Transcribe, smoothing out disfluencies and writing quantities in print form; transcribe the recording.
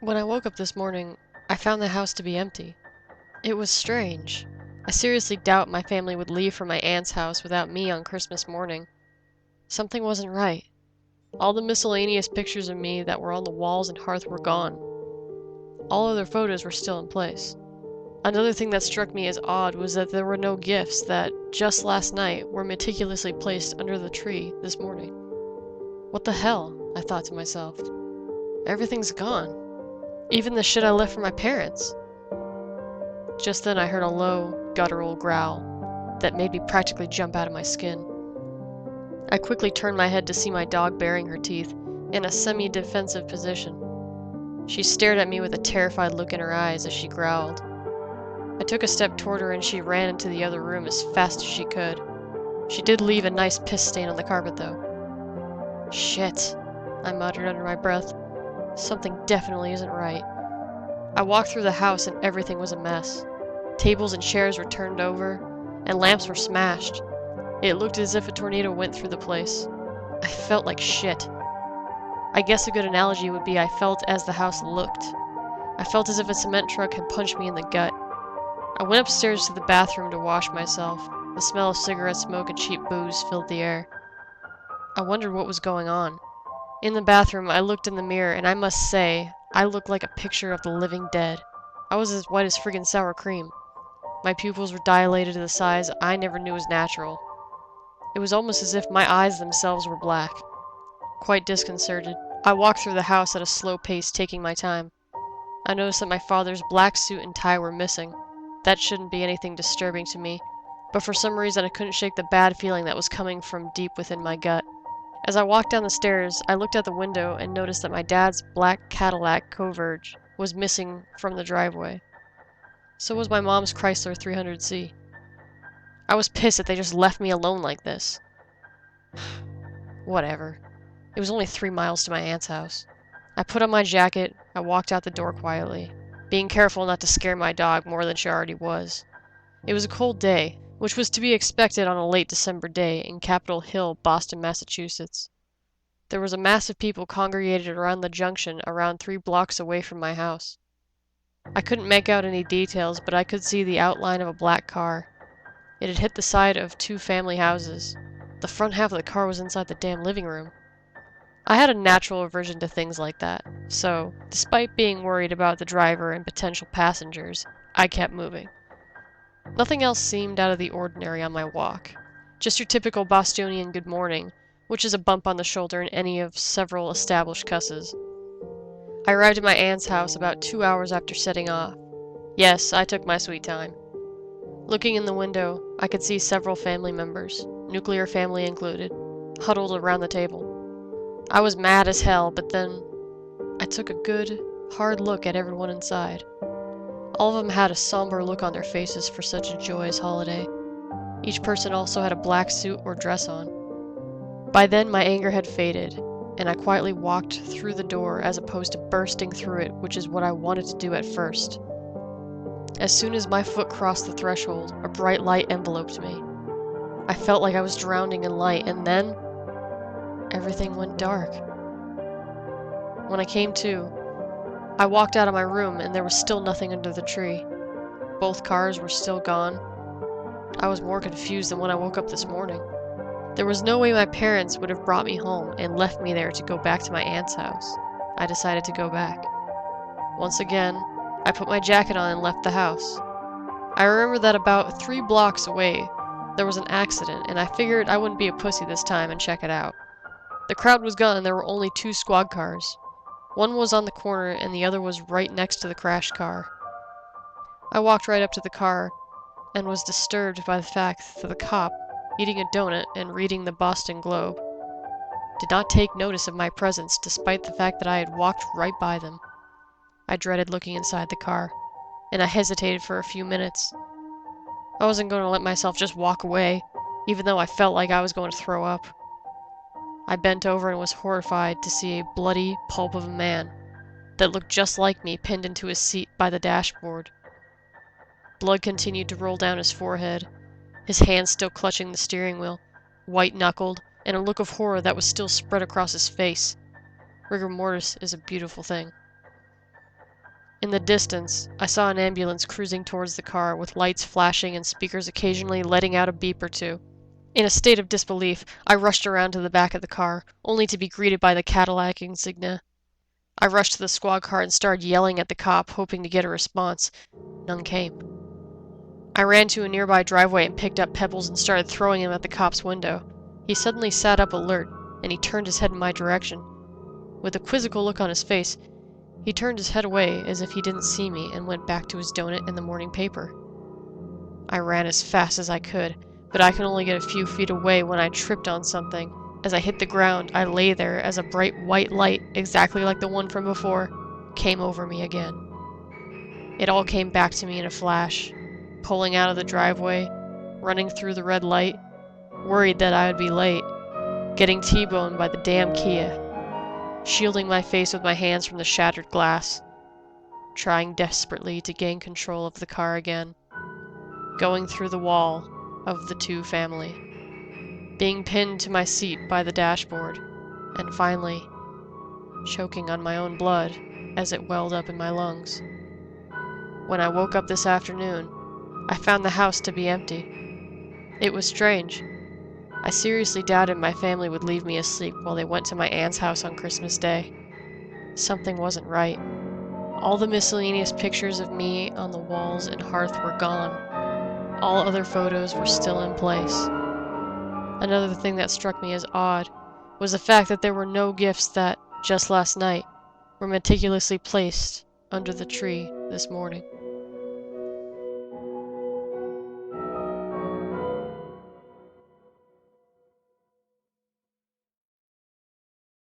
When I woke up this morning, I found the house to be empty. It was strange. I seriously doubt my family would leave for my aunt's house without me on Christmas morning. Something wasn't right. All the miscellaneous pictures of me that were on the walls and hearth were gone. All other photos were still in place. Another thing that struck me as odd was that there were no gifts that, just last night, were meticulously placed under the tree this morning. What the hell? I thought to myself. Everything's gone. Even the shit I left for my parents. Just then I heard a low, guttural growl that made me practically jump out of my skin. I quickly turned my head to see my dog baring her teeth in a semi-defensive position. She stared at me with a terrified look in her eyes as she growled. I took a step toward her and she ran into the other room as fast as she could. She did leave a nice piss stain on the carpet though. Shit, I muttered under my breath. Something definitely isn't right. I walked through the house and everything was a mess. Tables and chairs were turned over, and lamps were smashed. It looked as if a tornado went through the place. I felt like shit. I guess a good analogy would be I felt as the house looked. I felt as if a cement truck had punched me in the gut. I went upstairs to the bathroom to wash myself. The smell of cigarette smoke and cheap booze filled the air. I wondered what was going on. In the bathroom, I looked in the mirror, and I must say, I looked like a picture of the living dead. I was as white as friggin' sour cream. My pupils were dilated to the size I never knew was natural. It was almost as if my eyes themselves were black. Quite disconcerted, I walked through the house at a slow pace, taking my time. I noticed that my father's black suit and tie were missing. That shouldn't be anything disturbing to me, but for some reason I couldn't shake the bad feeling that was coming from deep within my gut. As I walked down the stairs, I looked out the window and noticed that my dad's black Cadillac Converge was missing from the driveway. So was my mom's Chrysler 300C. I was pissed that they just left me alone like this. Whatever. It was only 3 miles to my aunt's house. I put on my jacket, I walked out the door quietly, being careful not to scare my dog more than she already was. It was a cold day, which was to be expected on a late December day in Capitol Hill, Boston, Massachusetts. There was a mass of people congregated around the junction around 3 blocks away from my house. I couldn't make out any details, but I could see the outline of a black car. It had hit the side of 2 family houses. The front half of the car was inside the damn living room. I had a natural aversion to things like that, so, despite being worried about the driver and potential passengers, I kept moving. Nothing else seemed out of the ordinary on my walk. Just your typical Bostonian good morning, which is a bump on the shoulder in any of several established cusses. I arrived at my aunt's house about 2 hours after setting off. Yes, I took my sweet time. Looking in the window, I could see several family members, nuclear family included, huddled around the table. I was mad as hell, but then I took a good, hard look at everyone inside. All of them had a somber look on their faces for such a joyous holiday. Each person also had a black suit or dress on. By then my anger had faded, and I quietly walked through the door as opposed to bursting through it, which is what I wanted to do at first. As soon as my foot crossed the threshold, a bright light enveloped me. I felt like I was drowning in light, and then everything went dark. When I came to, I walked out of my room and there was still nothing under the tree. Both cars were still gone. I was more confused than when I woke up this morning. There was no way my parents would have brought me home and left me there to go back to my aunt's house. I decided to go back. Once again, I put my jacket on and left the house. I remember that about 3 blocks away, there was an accident, and I figured I wouldn't be a pussy this time and check it out. The crowd was gone and there were only 2 squad cars. One was on the corner and the other was right next to the crashed car. I walked right up to the car and was disturbed by the fact that the cop, eating a donut and reading the Boston Globe, did not take notice of my presence despite the fact that I had walked right by them. I dreaded looking inside the car, and I hesitated for a few minutes. I wasn't going to let myself just walk away, even though I felt like I was going to throw up. I bent over and was horrified to see a bloody pulp of a man that looked just like me pinned into his seat by the dashboard. Blood continued to roll down his forehead, his hands still clutching the steering wheel, white-knuckled, and a look of horror that was still spread across his face. Rigor mortis is a beautiful thing. In the distance, I saw an ambulance cruising towards the car, with lights flashing and speakers occasionally letting out a beep or two. In a state of disbelief, I rushed around to the back of the car, only to be greeted by the Cadillac insignia. I rushed to the squad car and started yelling at the cop, hoping to get a response. None came. I ran to a nearby driveway and picked up pebbles and started throwing them at the cop's window. He suddenly sat up alert, and he turned his head in my direction. With a quizzical look on his face, he turned his head away as if he didn't see me and went back to his donut and the morning paper. I ran as fast as I could, but I could only get a few feet away when I tripped on something. As I hit the ground, I lay there as a bright white light, exactly like the one from before, came over me again. It all came back to me in a flash. Pulling out of the driveway, running through the red light, worried that I would be late, getting T-boned by the damn Kia, shielding my face with my hands from the shattered glass, trying desperately to gain control of the car again, going through the wall of the two family, being pinned to my seat by the dashboard, and finally choking on my own blood as it welled up in my lungs. When I woke up this afternoon, I found the house to be empty. It was strange. I seriously doubted my family would leave me asleep while they went to my aunt's house on Christmas Day. Something wasn't right. All the miscellaneous pictures of me on the walls and hearth were gone. All other photos were still in place. Another thing that struck me as odd was the fact that there were no gifts that, just last night, were meticulously placed under the tree this morning.